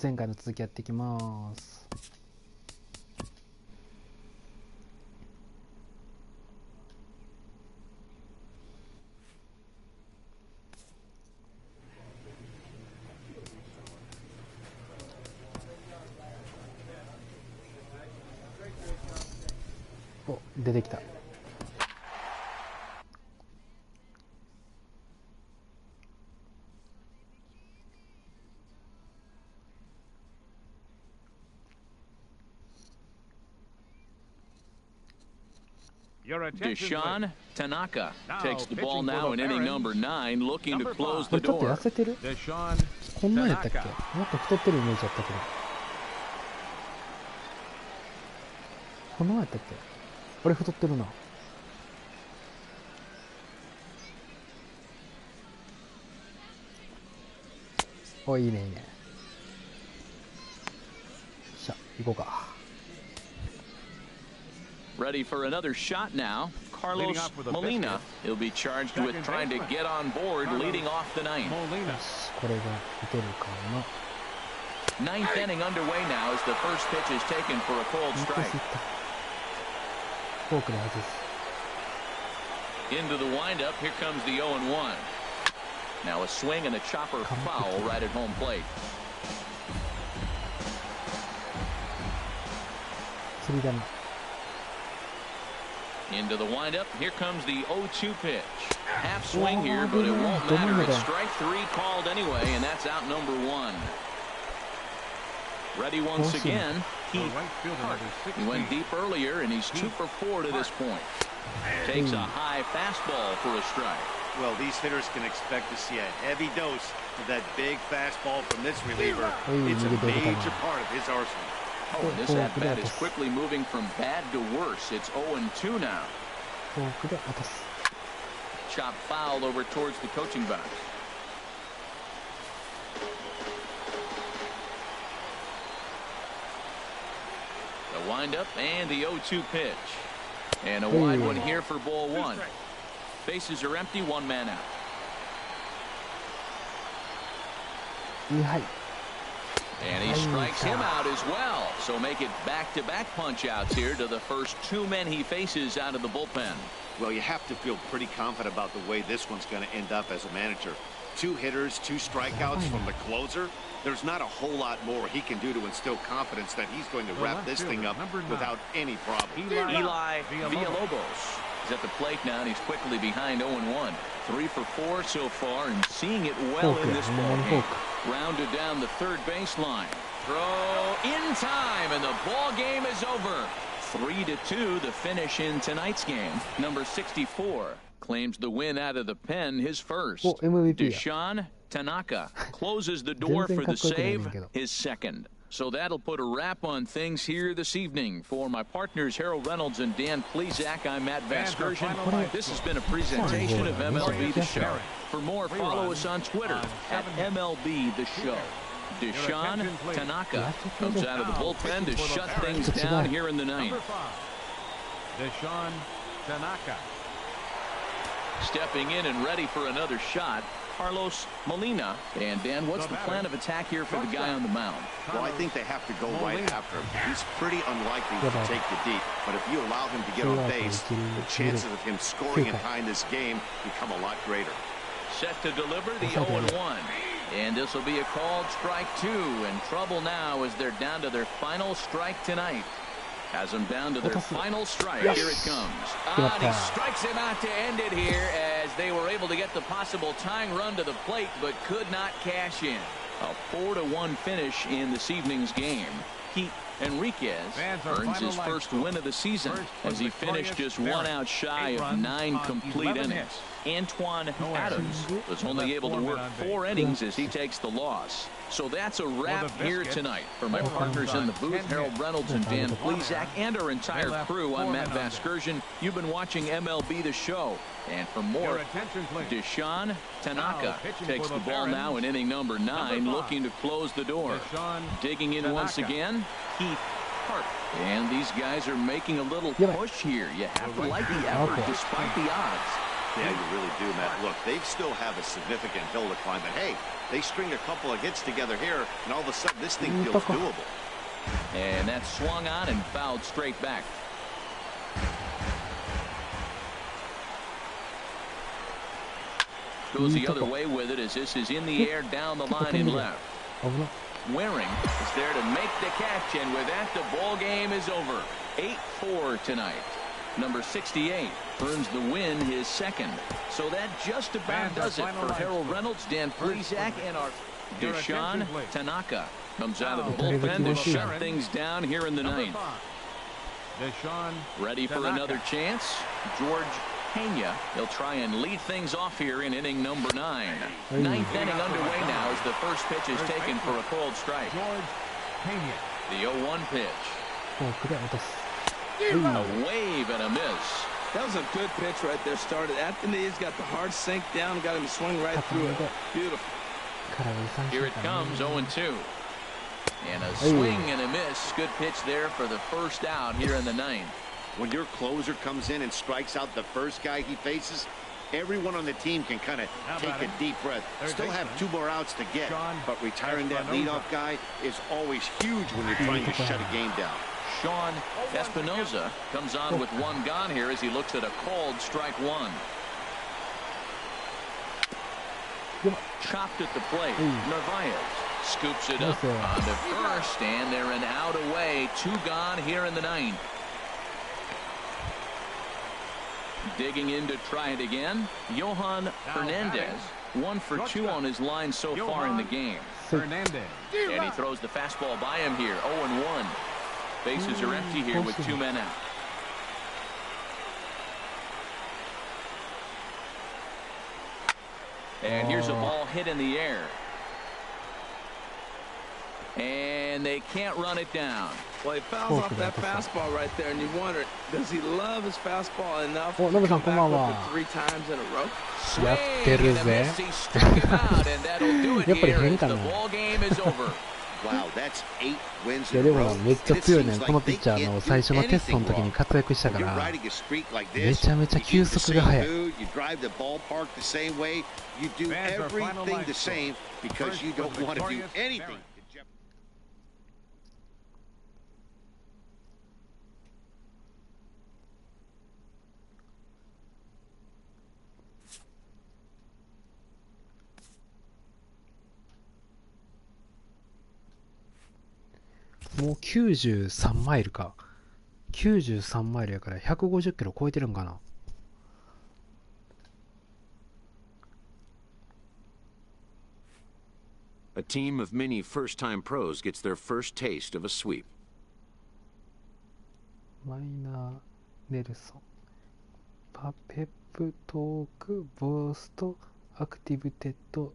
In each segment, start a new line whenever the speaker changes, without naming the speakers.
前回の続きやっていきます。お、出てきた。
Deshaun Tanaka takes the ball now in inning number 9, looking to close the
ちょっと
door.
痩せてる？こんなんやったっけ？もっと太ってるイメージだったけど。こんなんやったっけ？あれ太ってるな。お、いいねいいね。しゃ、行こうか。
Ready for another shot now. Carlos Molina. He'll be charged with trying to get on board leading off the ninth.
これが打てるかな。
Ninth inning underway now as the first pitch is taken for a cold strike.
フォークで外す。
Into the windup. Here comes the 0-1. Now a swing and a chopper foul right at home plate.
釣りだな。
Into the windup. Here comes the 0-2 pitch. Half swing here, but it won't matter. It's strike 3 called anyway, and that's out number 1. Ready once again. He went deep earlier, and he's 2 for 4 to this point. Takes a high fastball for a strike.
Well, these hitters can expect to see a heavy dose of that big fastball from this reliever. It's a major part of his arsenal.
Oh, and this at-bat is quickly moving from bad to worse. It's 0-2 now.
フォークで落とす。
Chop foul over towards the coaching box. The windup and the 0-2 pitch. And a wide one here for ball 1. Bases are empty, 1 man out.
はい。
And he strikes him out as well. So make it back-to-back punch-outs here to the first 2 men he faces out of the bullpen.
Well, you have to feel pretty confident about the way this one's going to end up as a manager. 2 hitters, 2 strikeouts from the closer. There's not a whole lot more he can do to instill confidence that he's going to wrap this thing up without any problem.
Eli Villalobos is at the plate now, and he's quickly behind 0-1. 3 for 4 so far, and seeing it well in this ball game. Rounded down the third baseline. Throw in time, and the ball game is over. 3-2, the finish in tonight's game. Number 64 claims the win out of the pen, his first. Deshaun Tanaka closes the door for the save, his second. So that'll put a wrap on things here this evening. For my partners Harold Reynolds and Dan Plesac, I'm Matt Vasgersian. This has been a presentation of MLB The Show. For more, follow us on Twitter at MLB The Show. Deshaun Tanaka comes out of the bullpen to shut things down here in the ninth.
Deshaun Tanaka.
Stepping in and ready for another shot, Carlos Molina. And Dan, what's the plan of attack here for the guy on the mound?
Well, I think they have to go right after him. He's pretty unlikely to take the deep, but if you allow him to get on base, the chances of him scoring and tying this game become a lot greater.
Set to deliver the 0-1. And this will be a called strike 2. In trouble now as they're down to their final strike tonight. Has them down to their final strike. Here it comes. And he strikes him out to end it here as they were able to get the possible tying run to the plate but could not cash in. A 4-1 finish in this evening's game. Pete Enriquez earns his first win of the season as he finished just 1 out shy of 9 complete innings. Antoine Adams was only able to work 4 innings as he takes the loss. So that's a wrap here tonight. For my partners in the booth, Harold Reynolds and Dan Plesac, and our entire crew, I'm Matt Vasgersian. You've been watching MLB The Show. And for more, Deshaun Tanaka takes the ball now in inning number 9, looking to close the door. Digging in once again, Keith Hart. And these guys are making a little push here. You have to like the effort despite the odds.
Yeah, you really do, Matt. Look, they still have a significant hill to climb, but hey, they string a couple of hits together here, and all of a sudden this thing feels doable.
And that swung on and fouled straight back. Goes the other way with it as this is in the air down the line and left. Waring is there to make the catch, and with that, the ball game is over. 8-4 tonight. Number 68 earns the win, his second. So that just about does it for Harold Reynolds, Dan Plesac, and our Deshaun Tanaka comes out of the bullpen to shut things down here in the ninth. Ready for another chance. George Pena. He'll try and lead things off here in inning number 9. Ninth inning underway now as the first pitch is taken for a called strike. The 0-1 pitch. A wave and a miss.
That was a good pitch right there. Started Anthony. He's got the hard sink down, got him to swing right through it. Beautiful.
Here it comes, 0-2. And a swing and a miss. Good pitch there for the first out here in the ninth.
When your closer comes in and strikes out the first guy he faces, everyone on the team can kind of take a deep breath. Still have 2 more outs to get, but retiring that leadoff guy is always huge when you're trying to shut a game down.
Sean Espinoza comes on with 1 gone here as he looks at a called strike 1. Chopped at the plate. Narvaez scoops it up on the first, and they're an out away. 2 gone here in the ninth. Digging in to try it again. Johan Hernandez, 1 for 2 on his line so far in the game. And he throws the fastball by him here. 0-1. Bases are empty here with 2 men out. And here's a ball hit in the air. And they can't run it down.
Well, he fouls off that fastball right there, and you wonder, does he love his fastball enough to
come
come
back
back
with
with it 3 times in a row?
やってるぜ。やっぱり変かな。
Wow, that's 8 wins
いや
in
で
a
も
row.
めっちゃ強いね。このピッチャーの最初のテストの時に活躍したか
You're
ら、
riding a streak like
め
this.
ちゃめちゃ
You
球
eat the
速が
same
速い。
food, you drive the ballpark the same way, you do everything the same because you don't want to do anything to jeopardize.
もう93マイルか。93マイルやから150キロ超えてるんかな。
A team of many first-time pros gets their first taste of a sweep.
マイナー・ネルソン。ペプトーク・ボースト・アクティブテッド。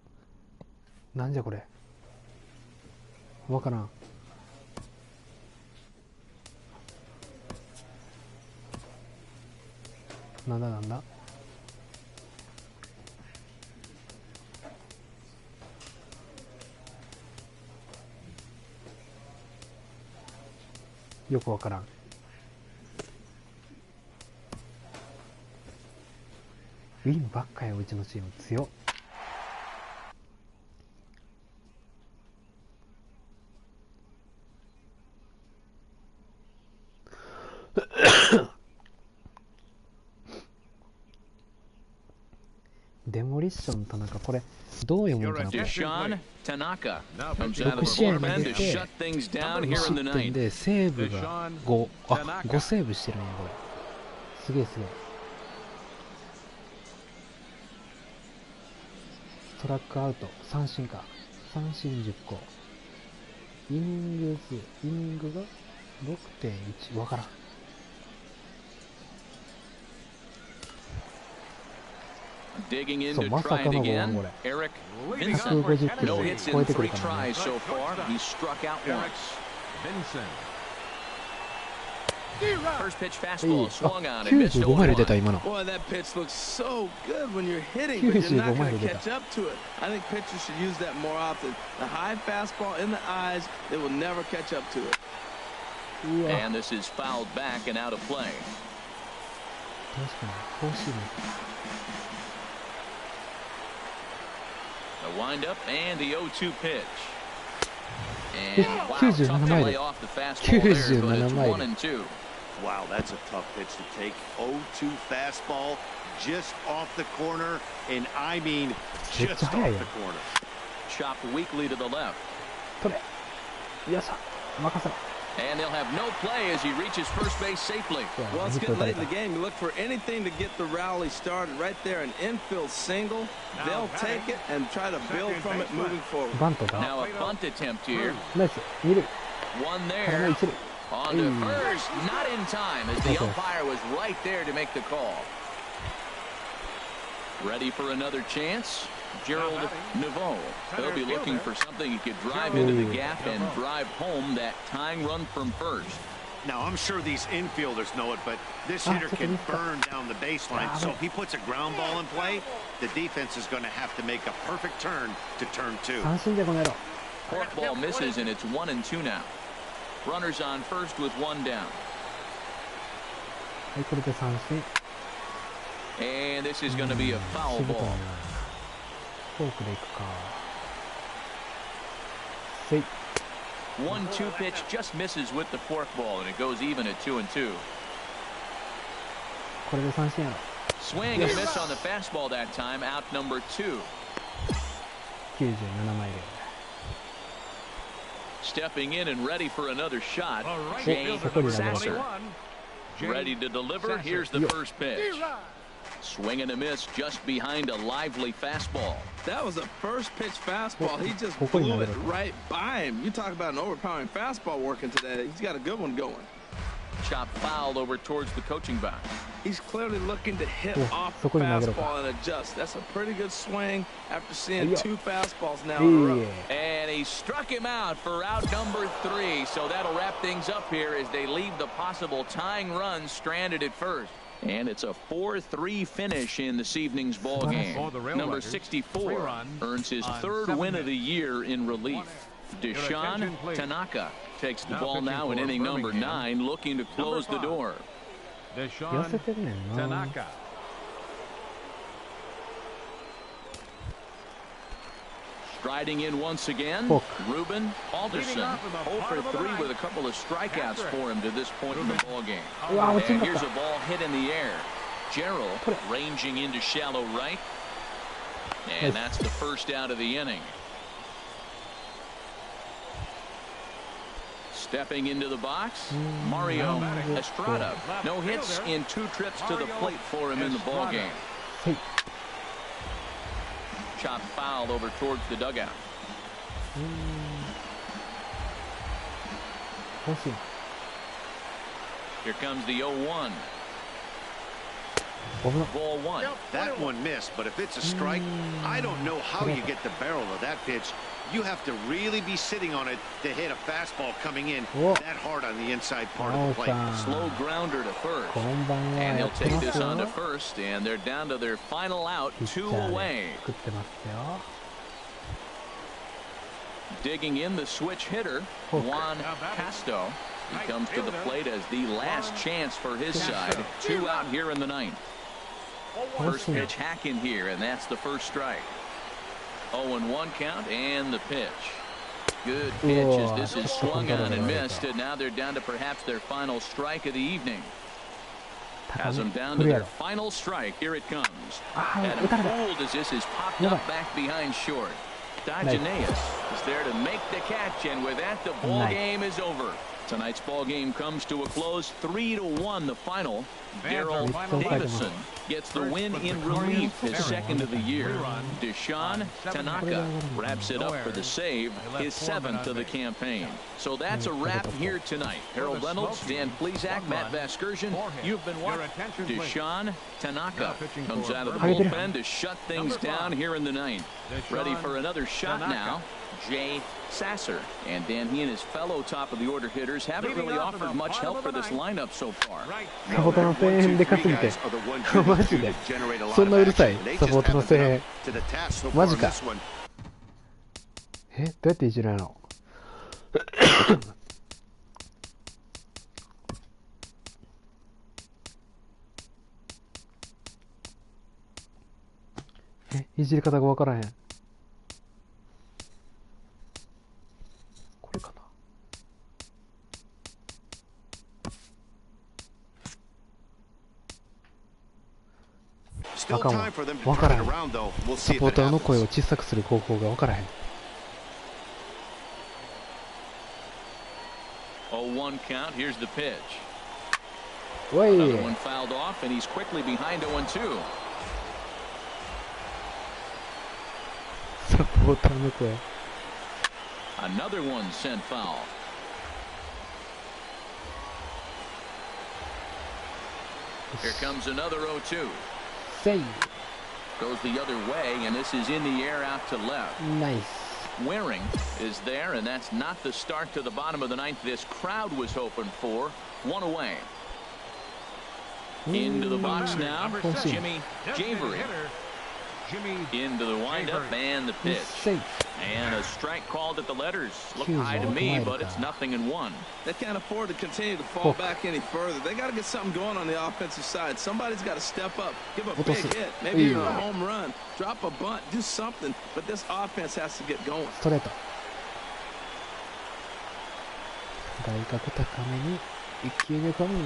なんじゃこれ。わからん。なんだなんだ。よくわからん。ウィンばっかやうちのチーム強っ。デモリッション田中、これどう読むんかな。これ
Deshaun Tanaka comes out of the bullpen to shut things down here in the
失点
ninth.
でセーブが5、5セーブしてるんやこれ。すげえすげえ。ストラックアウト、三振か。三振10個。イニングが 6.1 わからん。
Digging in to try it again. Eric Vincent. No hits in 3 tries so far. He struck out once. First pitch fastball swung on and missed
95マイル出た今の。
Boy, that pitch looks so good when you're hitting, but you're not going to catch up to it. I think pitchers should use that more often. The high fastball in the eyes, they will never catch up to it.
And this is fouled back and out of play.
確かに、フォーシーム。
The windup and the 0-2 pitch. And wow,
97
tough to
マイル
lay off the fastball there, but it's
97
1-2.
Wow, that's a tough pitch to take. 0-2 fastball just off the corner, and I mean just off the corner.
Chopped weakly to the left.
取れよっしゃ任せろ
And they'll have no play as he reaches first base safely.
Well, it's getting late in the game. You look for anything to get the rally started. Right there, an infield single. They'll take it and try to build from it moving forward.
バントだ
Now a bunt attempt here.
ナイス二塁
One
からの
there.
一塁
On to first. Not in time as the umpire was right there to make the call. Ready for another chance? Gerald Naveau. He'll be looking for something he could drive into the gap and drive home that tying run from first.
Now, I'm sure these infielders know it, but this hitter can burn down the baseline. So if he puts a ground ball in play, the defense is going to have to make a perfect turn to turn two.
三振でこの野郎
Forkball misses and it's 1-2 now. Runners on first with one down.
はいこれで三振
And this is going to be a foul
しぶとい
ball.
なフォークでいくかせい
1-2 pitch just misses with the forkball and it goes even at 2-2.
これで三振やろ
Swing and miss on the fastball that time. Out number 2.
97マイル
Stepping in and ready for another shot.
Right
Jay
fielder number
Sasser.
21. Jay
Ready to deliver.
Sasser.
Here's the first pitch. Swing and a miss just behind a lively fastball.
That was a first pitch fastball. He just
ここに
blew
投げ
it
る
right by him. You talk about an overpowering fastball working today. He's got a good one going.
Chop foul over towards the coaching box.
He's clearly looking to hit
Oh,
off the
そこに投げるか
fastball and adjust. That's a pretty good swing after seeing
いいよ
two fastballs now
い
in a
い
row.
And he struck him out for out number 3. So that'll wrap things up here as they leave the possible tying run stranded at first. And it's a 4-3 finish in this evening's ball game.
For the Rail
Number
Riders,
64
3 runs
earns his
on
3rd
7
win of
hits.
the year in relief. Deshaun
attention, please.
Tanaka takes the
Now
ball
pitching
now in
for
inning number
Birmingham.
9, looking to close the
5.
door.
寄
Deshaun
せてるねんな
Tanaka.
Striding in once again,
Hook.
Ruben Alderson.
Leading off in the
0 for
bottom of the
3
ninth.
with a couple of strikeouts
Catcher.
for him to this point in the ball game.
うわ落ちん
And
かっ
here's
た
a ball hit in the air. Gerald
Put it.
ranging into shallow right. And
Nice.
that's the first out of the inning. Stepping into the box, Mario Estrada. No hits in 2 trips to the plate for him in the ball game.
せい
Chop foul over towards the dugout.
欲しい
Here comes the 0-1.
危な
Ball 1.
That one missed, but if it's a strike, I don't know how you get the barrel of that pitch. You have to really be sitting on it to hit a fastball coming in
Whoa.
that hard on the inside part of
青
the plate.
さん
Slow grounder to first.
こんばんは
And
や
he'll
って
take
ます
this on to
よ
first, and they're down to their final out,
ピッチャ
2
ー
away.
で作ってますよ
Digging in the switch hitter,
Hook.
Juan Casto. He comes to the plate as the last chance for his side. 2 out here in the 9th. First pitch hack in here, and that's the first strike. 0-1 count, and the pitch. Good pitch as this is swung on and missed, and now they're down to perhaps their final strike of the evening.
高
Has
め
them down
来
to
るや
their
ろ
final strike. Here it comes.
あ
Had
あ
him
打たれた
fooled as this is popped
Yeah.
up back behind short. Dodgenaeus is there to make the catch, and with that, the ball
Nice.
game is over. Tonight's ball game comes to a close, 3-1 the final. Daryl Davison gets the win in relief, his 2nd of the year. Deshaun Tanaka wraps it up for the save, his 7th of the campaign. So that's a wrap here tonight. Harold Reynolds, Dan Plesac, Matt Vasgersian, you've been watching. Deshaun Tanaka comes out of the bullpen to shut things down here in the 9th. Ready for another shot now, Jay Sasser. And Dan, he and his fellow top-of-the-order hitters haven't really offered much help for this lineup so far.
サポートの声援でかすぎてマジでそんなうるさいサポートの声援マジかどうやっていじるのいじり方がわからへん
Still
あかんわ。
time for them to
分か
turn
ら
it
へん。
around, though. We'll
サ
see
ポ
if
ー
it
ターの声
happens.
を小さくする方法が分からへん。
0-1 count. Here's the pitch.
おい。
Another one fouled off, and he's quickly behind 0-2.
サポーターの声。
Another one sent foul. Here comes another 0-2.
セイ。
Goes the other way, and this is in the air out to left.
ナイス。
Waring is there, and that's not the start to the bottom of the ninth this crowd was hoping for. One away. Into the box now,
Number
Jimmy
Designated
Javery.
hitter, Jimmy
Into the windup
Javery.
and the pitch.
セイ。
And a strike called at the letters. Look
Huge
high to
ball.
me,
Wide
but it's
guy.
0-1.
They can't afford to continue to fall
Hook.
back any further. They got to get something going on the offensive side. Somebody's got to step up, give a
What was
big
it?
hit, maybe even a
Yeah.
home run, drop a bunt, do something. But this offense has to get going.
ストレート。外角高めに一球で込む。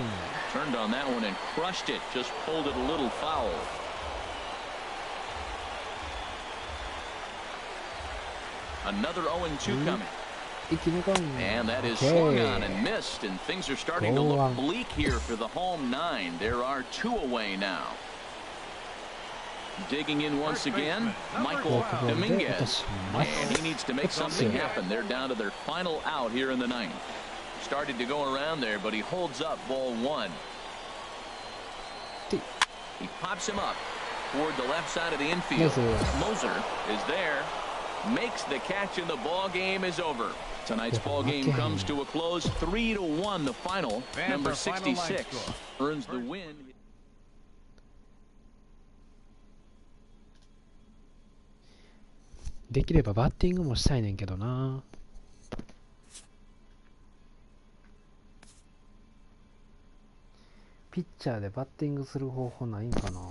Turned on that one and crushed it. Just pulled it a little foul. Another 0-2 coming.
一球で込む。
And that is
Okay.
swung on and missed, and things are starting to
Go
look
on.
bleak here for the home nine. There are two away now. Digging in once again, Michael
フォークボールで落と
Dominguez.
します。
And he needs to make something happen. They're down to their final out here in the ninth. Started to go around there, but he holds up ball one. He pops him up toward the left side of the infield. Moser is there, makes the catch, and the ball game is over. Tonight's ball game comes to a close, 3-1. The final,
Fans
number
are final line
66,
score.
earns the win.
できればバッティングもしたいねんけどな。ピッチャーでバッティングする方法ないんかな。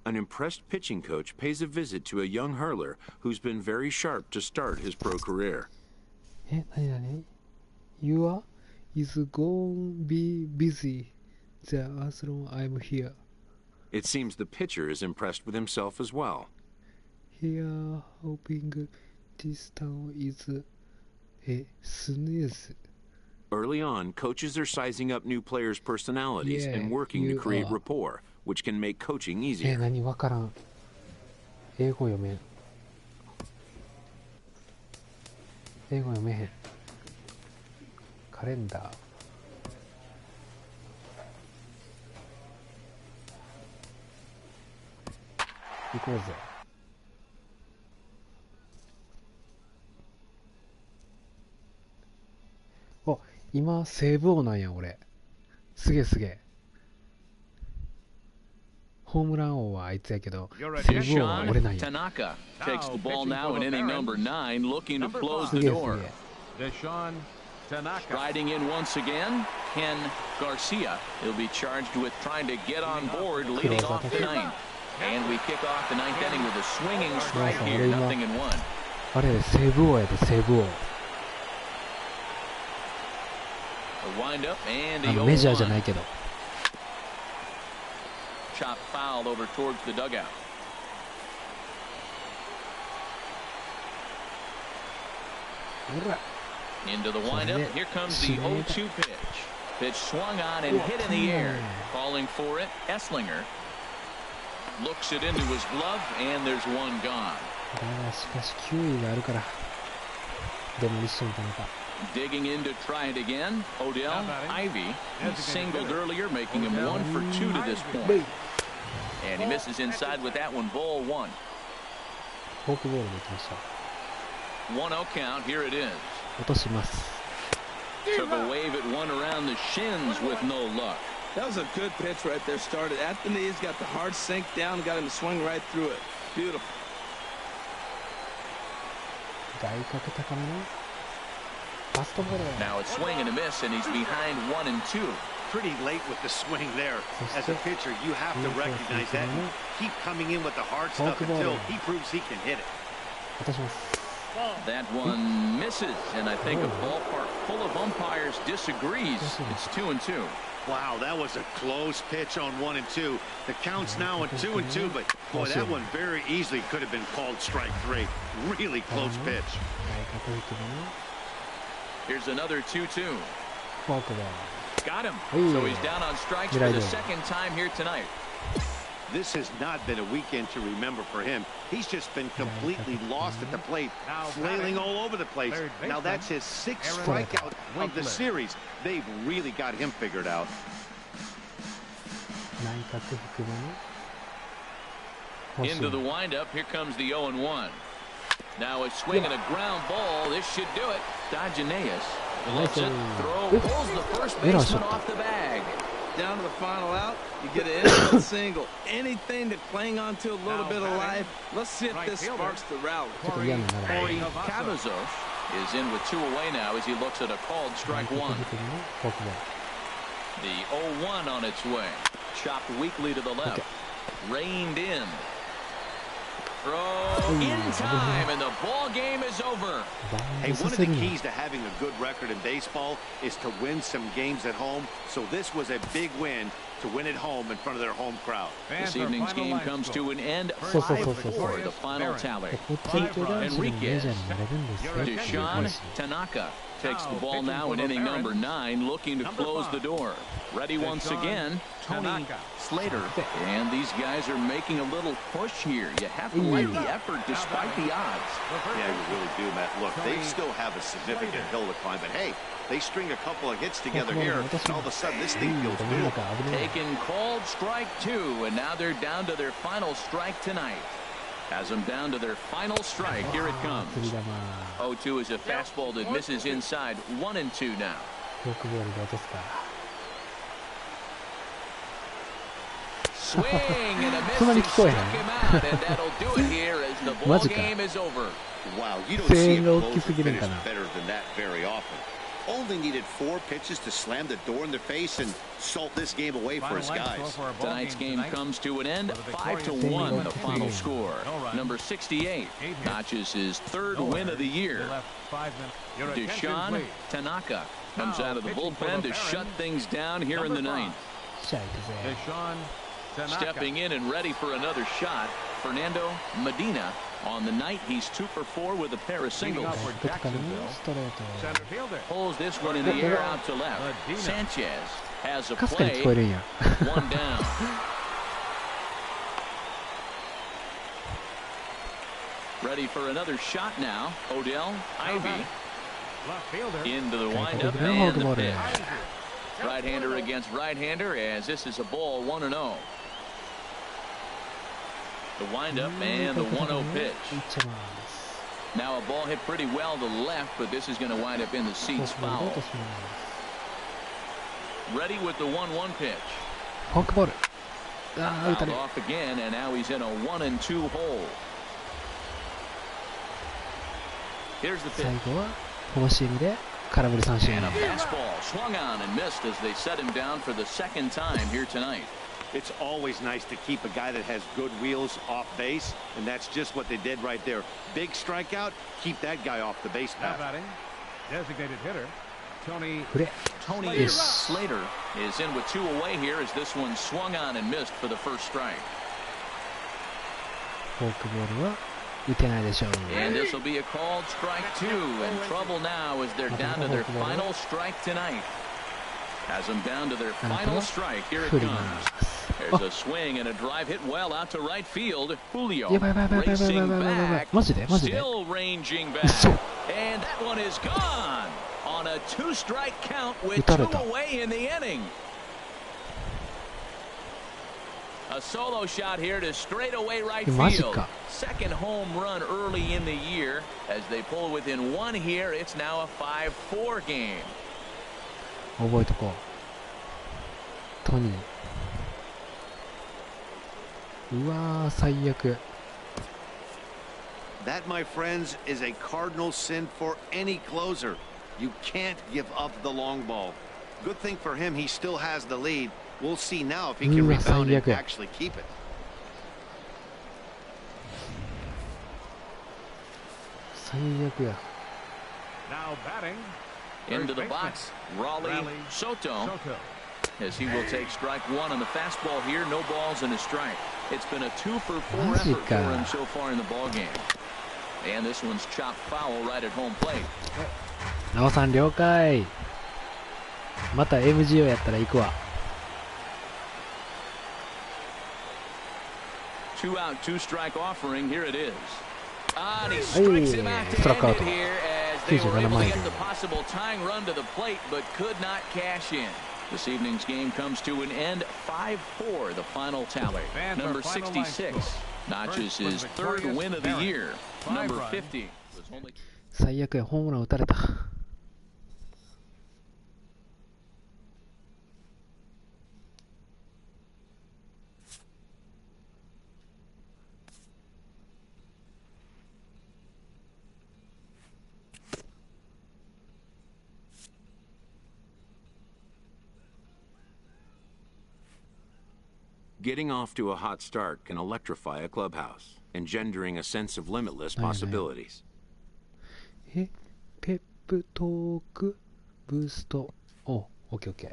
An impressed pitching coach pays a visit to a young hurler who's been very sharp to start his pro career.
え、なになに ?You are is gonna be busy there as long I'm here.
It seems the pitcher is impressed with himself as well.
Here hoping this town is a snooze.
Early on, coaches are sizing up new players' personalities
Yeah,
and working to
you
create
are.
rapport, which can make coaching
え、
easier.
何わからん。英語読めん。英語読めへん。カレンダー。行こうぜ。あ、今、セーブ王なんや、俺。すげえすげえ。ホームラン王はあいつやけど、セーブ王は俺なん
Deshaun
や。
Tanaka takes the ball
pitching
now
for
in
the
inning
Barons.
number 9, looking to
Number
close
す
the
げえす
door.
げえ。
Deshaun Tanaka.
Riding in once again, Ken Garcia. He'll be charged with trying to get on board, leading off the ninth. And we kick off the ninth inning with a swinging strike here, 0-1.
あれ、セーブ王やで、セーブ王。
The windup and
あ
the
の、メジャーじゃ
0-1.
ないけど。
Chop foul over towards the dugout. Into the windup. Here comes the 0-2 pitch. Pitch swung on and hit in the air. Calling for it, Esslinger. Looks it into his glove, and there's one gone.
だがしかし9位があるからデモリッションみたいなか
Digging in to try it again. Odell Ivy. He singled earlier, making him 1 for 2 to this point. And he misses inside with that one. Ball 1.
フォークボールでいきました
1-0 count. Here it is.
落とします
Took a wave at one around the shins with no luck.
That was a good pitch right there. Started at the knees, got the hard sink down, got him to swing right through it. Beautiful.
外角高めのファストボール
Now it's swing and a miss, and he's behind 1 and 2.
Pretty late with the swing there. As a pitcher, you have to recognize that and keep coming in with the hard stuff until he proves he can hit it.
落とします
That one misses, and I think a ballpark full of umpires disagrees. It's 2-2.
Wow, that was a close pitch on 1 and 2. The count's now on 2 and 2, but boy, that one very easily could have been called strike 3. Really close pitch.
Here's another 2-2.
フォークボール。
Got him.
Hey.
So he's down on strikes for the second time here tonight.
This has not been a weekend to remember for him. He's just been completely lost at the plate, flailing all over the place. Now that's his 6th strikeout of the series. They've really got him figured out.
内角低めに。
Into the windup. Here comes the 0-1. Now a swing and a ground ball. This should do it. Dodgenaeus lets it throw, pulls the first baseman off the bag.
Down to the final out, you get an infield single. Anything to cling on to a little bit of life. Let's see if this sparks the rally.
Corey Cavazos is in with 2 away now as he looks at a called strike 1. The 0-1 on its way. Chopped weakly to the left. Reined in. Throw in time, and the ball game is over.
Hey, one of the keys to having a good record in baseball is to win some games at home. So this was a big win to win at home in front of their home crowd.
This evening's game comes to an end. 5-4, the final tally. Enriquez. Deshaun Tanaka takes the ball now in inning number 9, looking to close the door. Ready once again, Tony Slater. And these guys are making a little push here. You have to like the effort despite the odds.
Yeah, you really do, Matt. Look, they still have a significant hill to climb, but hey, they string a couple of hits together here, and all of a sudden this thing feels doable.
Taken called strike 2, and now they're down to their final strike tonight. Has them down to their final strike. Here it comes. 0-2 is a fastball that misses inside. 1-2 now.
フォークボールで落とすか。
Swing and a miss. And struck him out, and that'll do it here as the ball game is over.
Wow, you don't see a closer finish better than that very often. Only needed 4 pitches to slam the door in their face and salt this game away for his guys.
Tonight's game comes to an end. 5-1 the final score. Number 68 notches his 3rd win of the year. Deshaun Tanaka comes out of the bullpen to shut things down here in the 9th. Stepping in and ready for another shot, Fernando Medina. On the night, he's 2 for 4 with a pair of singles. Pulls this one in the air out to left. Sanchez has a play. 1 down. Ready for another shot now. Odell Ivy into the windup and the pitch. Right-hander against right-hander as this is a ball 1-0. The windup and the 1-0 pitch. Now a ball hit pretty well to the left, but this is going to wind up in the seats foul. Ready with the 1-1 pitch. Fouled off again, and now he's in a 1-2 hole. Here's the pitch. And a fastball swung on and missed as they set him down for the 2nd time here tonight.
It's always nice to keep a guy that has good wheels off base, and that's just what they did right there. Big strikeout, keep that guy off the base path.
Designated hitter, Tony
Slater is in with 2 away here as this one swung on and missed for the 1st strike. And this will be a called strike 2, and trouble now as they're down to their final strike tonight. Has them down to their final strike. Here it comes. There's a swing and a drive hit well out to right field. Julio racing back, still ranging back, and that one is gone on a 2-strike count with 2 away in the inning. A solo shot here to straightaway right field. 2nd home run early in the year as they pull within 1 here. It's now a 5-4 game.
覚えとこう。トニー。うわー、最悪。
That, my friends, is a cardinal sin for any closer. You can't give up the long ball. Good thing for him, he still has the lead. We'll see now if he can rebound and actually keep it.
最悪や。
Now batting.
Into the
First
box,
baseman,
Raleigh Soto, as he will take strike one on the fastball here. No balls and a strike. It's been a 2-for-4 effort for him so far in the ball game. And this one's chopped foul right at home plate.
なおさん了解。また MGO やったら行くわ。
Two out, two strike offering. Here it is. And he strikes him out to end it here as they were able to get the possible tying run to the plate, but could not cash in. This evening's game comes to an end 5-4, the final tally. Number 66 notches his third win of the year. Number 50 was only...
最悪や、ホームラン打たれた。
Getting off to a hot start can electrify a clubhouse, engendering a sense of limitless possibilities.
ペップトークブースト。お、オッケーオッケー。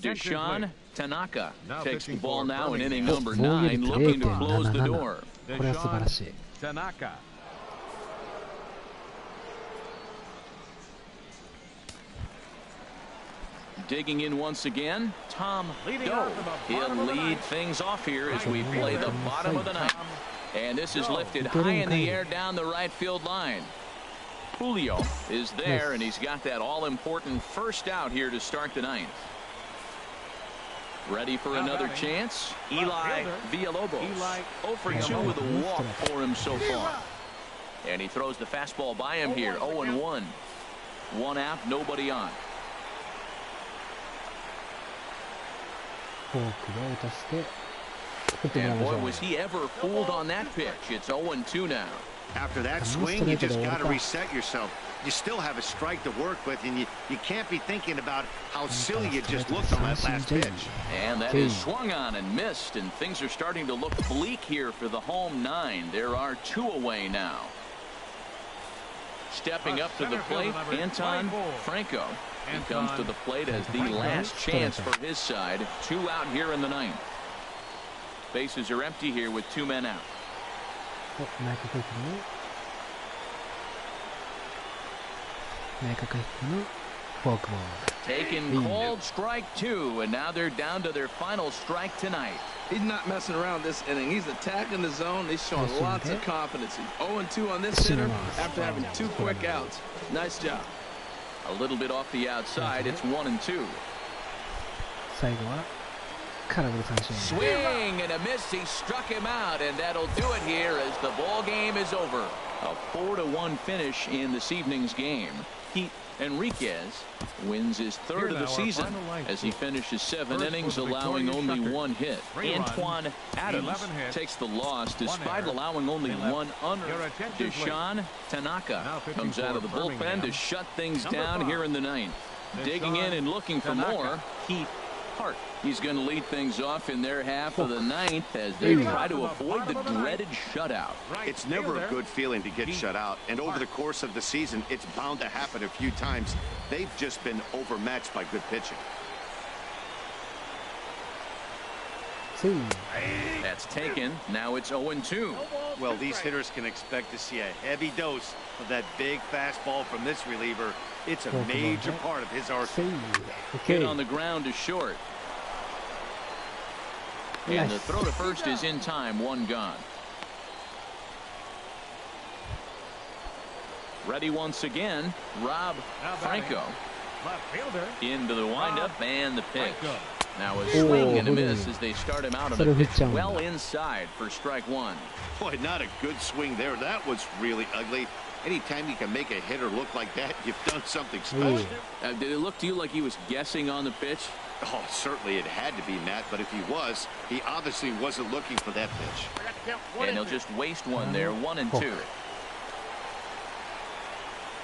Deshaun Tanaka takes the ball now in inning number 9, looking to close the door.
これは素晴らしい。
Tanaka.
Digging in once again, Tom Doe. He'll lead things off here as we play the bottom of the ninth. And this is lifted high in the air down the right field line. Julio is there, and he's got that all-important first out here to start the ninth. Ready for another chance? Eli Villalobos. 0 for 2 with a walk for him so far. And he throws the fastball by him here. 0-1. One out, nobody on.
フォークで落として振ってもらい
And
ましょ
boy,
う。
was he ever fooled on that pitch. It's 0-2 now.
After that swing, you just got to reset yourself. You still have a strike to work with, and you can't be thinking about how silly you just looked on that last pitch.
And that is swung on and missed, and things are starting to look bleak here for the home 9. There are 2 away now. Stepping up to the plate, Anton Franco. He comes to the plate as the last chance for his side. 2 out here in the 9th. Bases are empty here with 2 men out.
お、内角低めの内角低めのフォークボール。
Taken called strike 2, and now they're down to their final strike tonight.
He's not messing around this inning. He's attacking the zone. He's showing lots of confidence. 0-2 on this hitter after having 2 quick outs. Nice job.
A little bit off the outside. It's 1-2.
最後は空振り三振。
Swing and a miss. He struck him out, and that'll do it here as the ball game is over. A 4-1 finish in this evening's game. Enriquez wins his 3rd of the season as he finishes 7 innings, allowing only 1 hit. Antoine Adams takes the loss despite allowing only 1 unearned. Deshaun Tanaka comes out of the bullpen to shut things down here in the 9th. Digging in and looking for more, Heath Hart. He's going to lead things off in their half of the 9th as they try to avoid the dreaded shutout.
It's never a good feeling to get shut out, and over the course of the season, it's bound to happen a few times. They've just been overmatched by good pitching.
That's taken. Now it's 0-2.
Well, these hitters can expect to see a heavy dose of that big fastball from this reliever. It's a major part of his arsenal.
Hit on the ground to short. And the throw to first is in time. 1 gone. Ready once again, Rob Franco. Into the windup and the pitch. Now a swing and a miss as they start him out on the pitch well inside for strike 1.
Boy, not a good swing there. That was really ugly. Anytime you can make a hitter look like that, you've done something special.
Did it look to you like he was guessing on the pitch?
Oh, certainly it had to be, Matt, but if he was, he obviously wasn't looking for that pitch.
And he'll just waste one there, 1-2.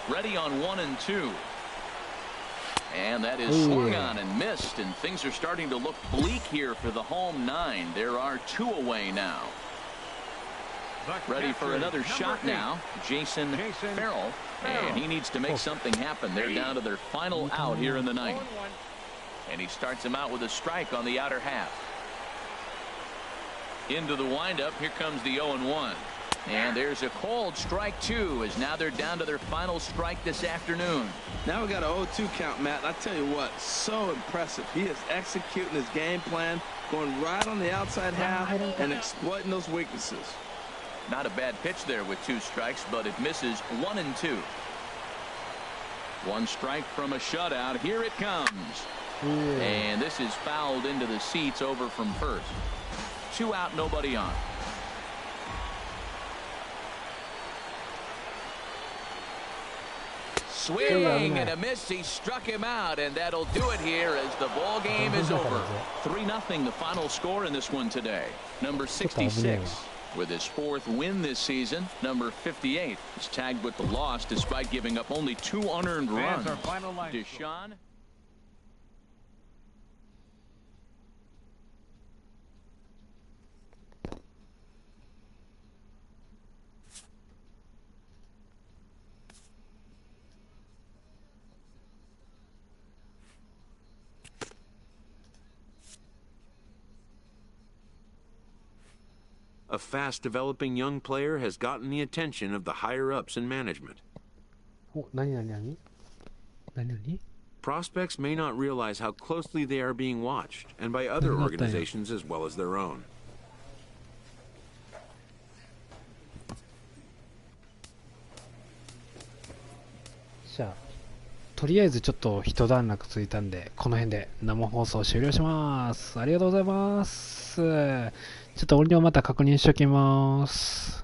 Ready on 1-2. And that is swung on and missed, and things are starting to look bleak here for the home 9. There are 2 away now. Ready for another shot now, Jason Farrell, and he needs to make something happen. They're down to their final out here in the 9th. And he starts him out with a strike on the outer half. Into the windup, here comes the 0-1. And there's a called strike 2, as now they're down to their final strike this afternoon.
Now we got an 0-2 count, Matt. I tell you what, so impressive. He is executing his game plan, going right on the outside half and exploiting those weaknesses.
Not a bad pitch there with 2 strikes, but it misses 1-2. 1 strike from a shutout. Here it comes. And this is fouled into the seats over from first. 2 out, nobody on. Swing and a miss. He struck him out, and that'll do it here as the ball game is over. 3-0 the final score in this one today. Number 66 with his 4th win this season. Number 58 is tagged with the loss despite giving up only 2 unearned runs. Deshaun.
A fast-developing young player has gotten the attention of the higher-ups in management. Prospects may not realize how closely they are being watched, and by other organizations as well as their own.
じゃあとりあえずちょっと一段落ついたんで、この辺で生放送終了します。ありがとうございます。ちょっと音量また確認しておきます。